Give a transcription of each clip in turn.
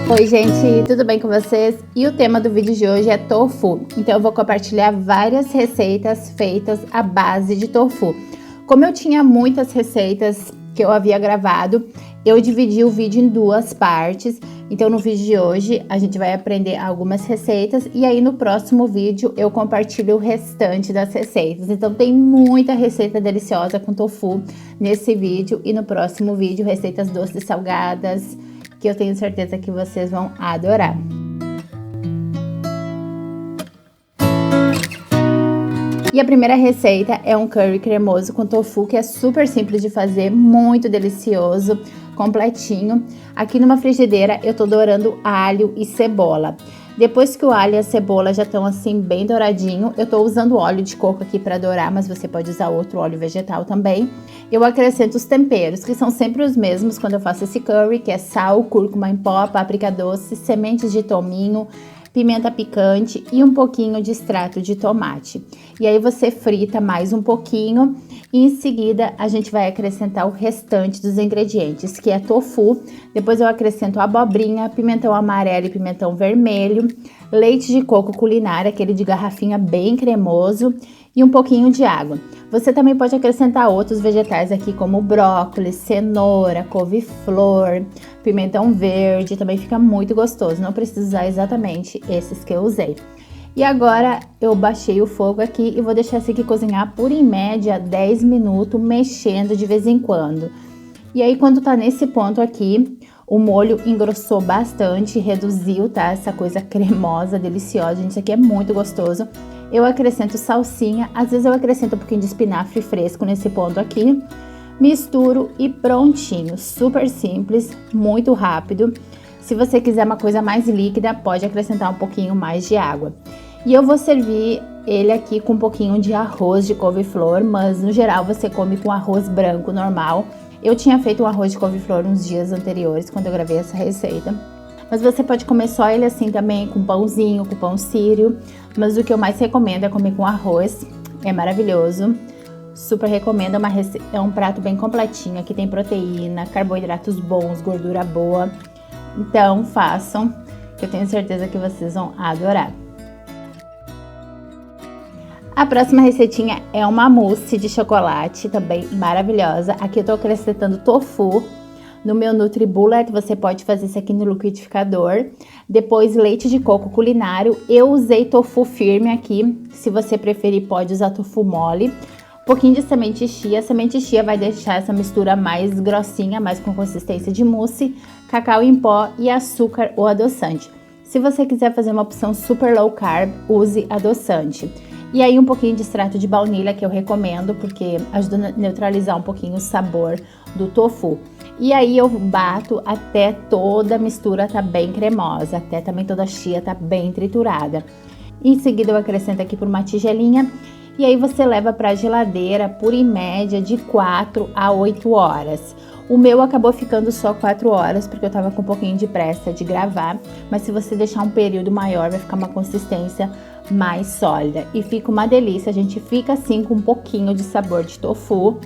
Oi gente, tudo bem com vocês? E o tema do vídeo de hoje é tofu. Então eu vou compartilhar várias receitas feitas à base de tofu. Como eu tinha muitas receitas que eu havia gravado, eu dividi o vídeo em duas partes. Então no vídeo de hoje a gente vai aprender algumas receitas e aí no próximo vídeo eu compartilho o restante das receitas. Então tem muita receita deliciosa com tofu nesse vídeo e no próximo vídeo receitas doces e salgadas, que eu tenho certeza que vocês vão adorar. E a primeira receita é um curry cremoso com tofu, que é super simples de fazer, muito delicioso, completinho. Aqui numa frigideira eu tô dourando alho e cebola. Depois que o alho e a cebola já estão assim bem douradinho, eu tô usando óleo de coco aqui para dourar, mas você pode usar outro óleo vegetal também. Eu acrescento os temperos, que são sempre os mesmos quando eu faço esse curry, que é sal, cúrcuma em pó, páprica doce, sementes de tominho, pimenta picante e um pouquinho de extrato de tomate. E aí você frita mais um pouquinho e em seguida a gente vai acrescentar o restante dos ingredientes, que é tofu. Depois eu acrescento abobrinha, pimentão amarelo e pimentão vermelho, leite de coco culinário, aquele de garrafinha bem cremoso, e um pouquinho de água. Você também pode acrescentar outros vegetais aqui, como brócolis, cenoura, couve-flor, pimentão verde, também fica muito gostoso. Não precisa usar exatamente esses que eu usei. E agora eu baixei o fogo aqui e vou deixar esse aqui cozinhar por em média 10 minutos, mexendo de vez em quando. E aí quando tá nesse ponto aqui, o molho engrossou bastante, reduziu, tá? Essa coisa cremosa, deliciosa, gente, isso aqui é muito gostoso. Eu acrescento salsinha, às vezes eu acrescento um pouquinho de espinafre fresco nesse ponto aqui. Misturo e prontinho, super simples, muito rápido. Se você quiser uma coisa mais líquida, pode acrescentar um pouquinho mais de água. E eu vou servir ele aqui com um pouquinho de arroz de couve-flor, mas no geral você come com arroz branco normal. Eu tinha feito um arroz de couve-flor uns dias anteriores, quando eu gravei essa receita. Mas você pode comer só ele assim também, com pãozinho, com pão sírio. Mas o que eu mais recomendo é comer com arroz, é maravilhoso. Super recomendo, é um prato bem completinho, aqui tem proteína, carboidratos bons, gordura boa. Então façam, que eu tenho certeza que vocês vão adorar. A próxima receitinha é uma mousse de chocolate, também maravilhosa. Aqui eu tô acrescentando tofu. No meu NutriBullet, você pode fazer isso aqui no liquidificador. Depois, leite de coco culinário. Eu usei tofu firme aqui. Se você preferir, pode usar tofu mole. Um pouquinho de semente chia. A semente chia vai deixar essa mistura mais grossinha, mais com consistência de mousse. Cacau em pó e açúcar ou adoçante. Se você quiser fazer uma opção super low carb, use adoçante. E aí um pouquinho de extrato de baunilha, que eu recomendo, porque ajuda a neutralizar um pouquinho o sabor do tofu. E aí eu bato até toda a mistura tá bem cremosa, até também toda a chia tá bem triturada. Em seguida eu acrescento aqui por uma tigelinha e aí você leva para a geladeira por em média de 4 a 8 horas. O meu acabou ficando só 4 horas, porque eu tava com um pouquinho de pressa de gravar, mas se você deixar um período maior vai ficar uma consistência mais sólida e fica uma delícia. A gente fica assim com um pouquinho de sabor de tofu,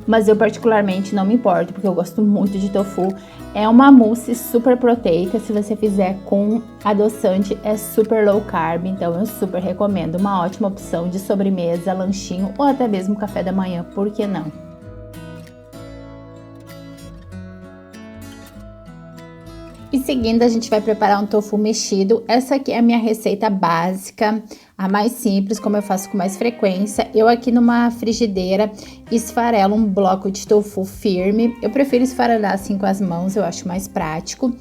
mas eu particularmente não me importo, porque eu gosto muito de tofu. É uma mousse super proteica, se você fizer com adoçante é super low carb, então eu super recomendo, uma ótima opção de sobremesa, lanchinho ou até mesmo café da manhã, por que não? E seguindo, a gente vai preparar um tofu mexido. Essa aqui é a minha receita básica, a mais simples, como eu faço com mais frequência. Eu aqui numa frigideira esfarelo um bloco de tofu firme. Eu prefiro esfarelar assim com as mãos, eu acho mais prático.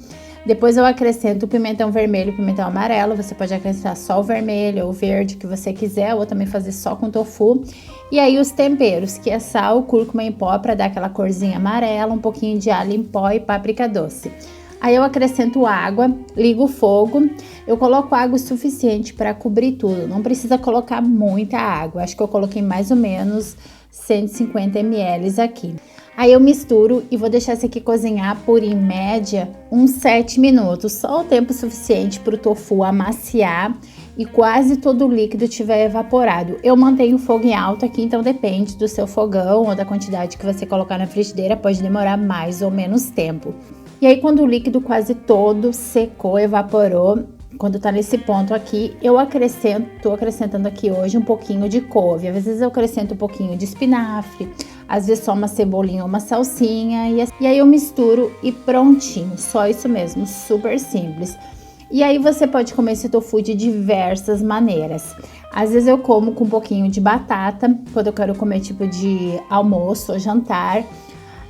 Depois eu acrescento o pimentão vermelho e pimentão amarelo. Você pode acrescentar só o vermelho ou o verde que você quiser, ou também fazer só com tofu. E aí os temperos, que é sal, cúrcuma em pó para dar aquela corzinha amarela, um pouquinho de alho em pó e páprica doce. Aí eu acrescento água, ligo o fogo, eu coloco água o suficiente para cobrir tudo, não precisa colocar muita água, acho que eu coloquei mais ou menos 150 ml aqui. Aí eu misturo e vou deixar isso aqui cozinhar por em média uns 7 minutos, só o tempo suficiente para o tofu amaciar e quase todo o líquido tiver evaporado. Eu mantenho o fogo em alto aqui, então depende do seu fogão ou da quantidade que você colocar na frigideira, pode demorar mais ou menos tempo. E aí quando o líquido quase todo secou, evaporou, quando tá nesse ponto aqui, tô acrescentando aqui hoje um pouquinho de couve. Às vezes eu acrescento um pouquinho de espinafre, às vezes só uma cebolinha ou uma salsinha. E aí eu misturo e prontinho, só isso mesmo, super simples. E aí você pode comer esse tofu de diversas maneiras. Às vezes eu como com um pouquinho de batata, quando eu quero comer tipo de almoço ou jantar.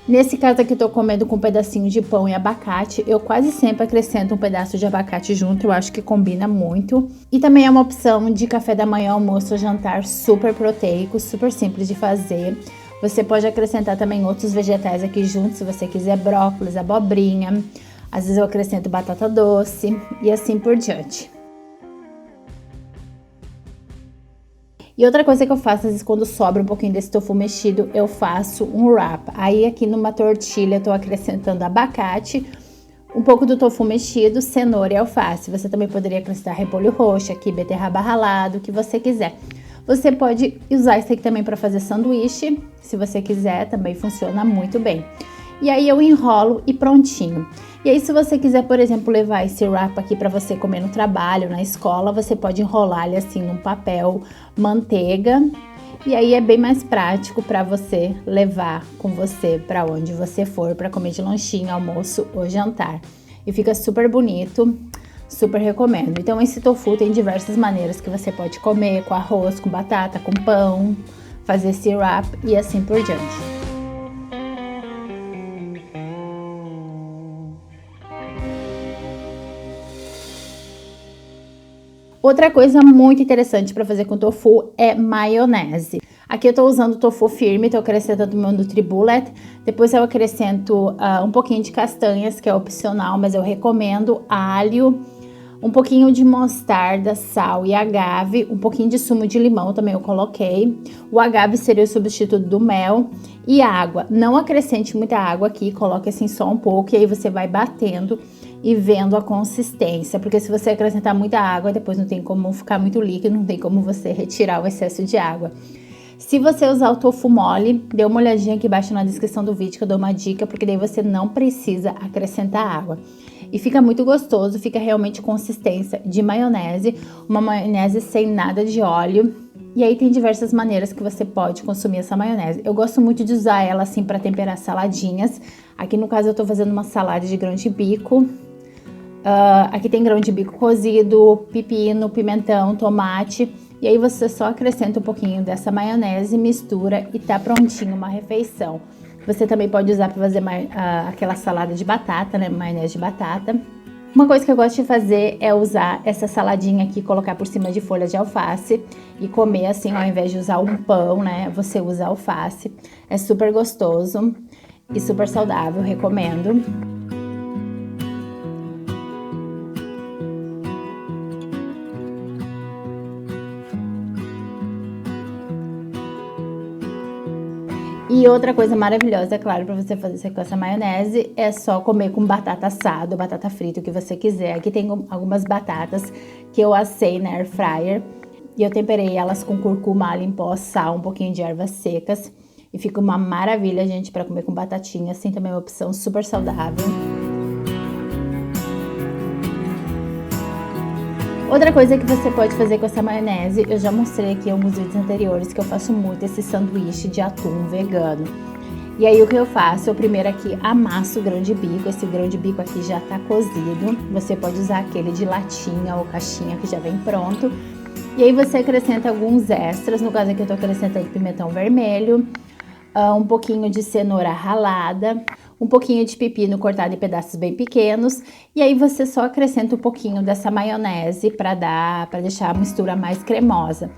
Nesse caso aqui eu tô comendo com um pedacinho de pão e abacate. Eu quase sempre acrescento um pedaço de abacate junto, eu acho que combina muito. E também é uma opção de café da manhã, almoço ou jantar super proteico, super simples de fazer. Você pode acrescentar também outros vegetais aqui junto, se você quiser brócolis, abobrinha. Às vezes eu acrescento batata doce e assim por diante. E outra coisa que eu faço, às vezes, quando sobra um pouquinho desse tofu mexido, eu faço um wrap. Aí, aqui numa tortilha, eu tô acrescentando abacate, um pouco do tofu mexido, cenoura e alface. Você também poderia acrescentar repolho roxo aqui, beterraba ralado, o que você quiser. Você pode usar isso aqui também para fazer sanduíche, se você quiser, também funciona muito bem. E aí eu enrolo e prontinho. E aí se você quiser, por exemplo, levar esse wrap aqui para você comer no trabalho, na escola, você pode enrolar ele assim num papel manteiga. E aí é bem mais prático para você levar com você para onde você for para comer de lanchinho, almoço ou jantar. E fica super bonito, super recomendo. Então esse tofu tem diversas maneiras que você pode comer, com arroz, com batata, com pão, fazer esse wrap e assim por diante. Outra coisa muito interessante para fazer com tofu é maionese. Aqui eu tô usando tofu firme, tô acrescentando meu NutriBullet. Depois eu acrescento um pouquinho de castanhas, que é opcional, mas eu recomendo, alho, um pouquinho de mostarda, sal e agave, um pouquinho de sumo de limão também eu coloquei. O agave seria o substituto do mel e água. Não acrescente muita água aqui, coloque assim só um pouco e aí você vai batendo e vendo a consistência, porque se você acrescentar muita água, depois não tem como ficar muito líquido, não tem como você retirar o excesso de água. Se você usar o tofu mole, dê uma olhadinha aqui embaixo na descrição do vídeo que eu dou uma dica, porque daí você não precisa acrescentar água. E fica muito gostoso, fica realmente consistência de maionese, uma maionese sem nada de óleo. E aí tem diversas maneiras que você pode consumir essa maionese. Eu gosto muito de usar ela assim para temperar saladinhas. Aqui no caso eu tô fazendo uma salada de grão de bico. Aqui tem grão de bico cozido, pepino, pimentão, tomate. E aí você só acrescenta um pouquinho dessa maionese, mistura e tá prontinho uma refeição. Você também pode usar para fazer aquela salada de batata, né? Maionese de batata. Uma coisa que eu gosto de fazer é usar essa saladinha aqui, colocar por cima de folha de alface e comer assim, ao invés de usar um pão, né? Você usa alface. É super gostoso e super saudável, recomendo. E outra coisa maravilhosa, é claro, para você fazer com essa maionese, é só comer com batata assada, batata frita, o que você quiser. Aqui tem algumas batatas que eu assei na air fryer e eu temperei elas com curcuma, alho em pó, sal, um pouquinho de ervas secas. E fica uma maravilha, gente, para comer com batatinha, assim também é uma opção super saudável. Outra coisa que você pode fazer com essa maionese, eu já mostrei aqui em alguns vídeos anteriores que eu faço muito esse sanduíche de atum vegano. E aí o que eu faço? Eu primeiro aqui amasso o grão de bico, esse grão de bico aqui já tá cozido. Você pode usar aquele de latinha ou caixinha que já vem pronto. E aí você acrescenta alguns extras, no caso aqui eu tô acrescentando pimentão vermelho, um pouquinho de cenoura ralada, um pouquinho de pepino cortado em pedaços bem pequenos, e aí você só acrescenta um pouquinho dessa maionese para deixar a mistura mais cremosa.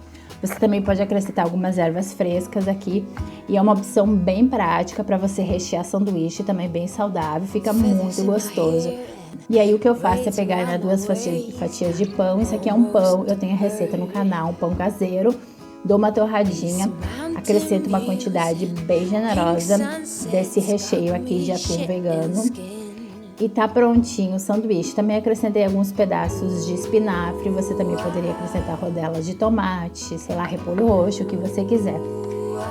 Você também pode acrescentar algumas ervas frescas aqui, e é uma opção bem prática para você rechear sanduíche, também bem saudável, fica muito gostoso. E aí o que eu faço é pegar, né, 2 fatias de pão, isso aqui é um pão, eu tenho a receita no canal, um pão caseiro, dou uma torradinha, acrescento uma quantidade bem generosa desse recheio aqui de atum vegano e tá prontinho o sanduíche. Também acrescentei alguns pedaços de espinafre, você também poderia acrescentar rodelas de tomate, sei lá, repolho roxo, o que você quiser.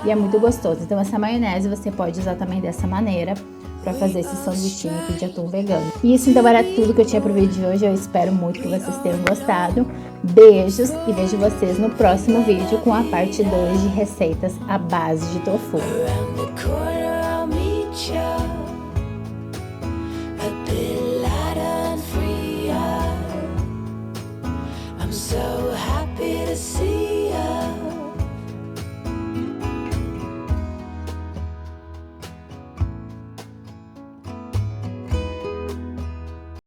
e é muito gostoso. Então essa maionese você pode usar também dessa maneira para fazer esse sanduichinho aqui de atum vegano. E isso então era tudo que eu tinha pro vídeo de hoje. Eu espero muito que vocês tenham gostado. Beijos e vejo vocês no próximo vídeo com a parte 2 de receitas à base de tofu.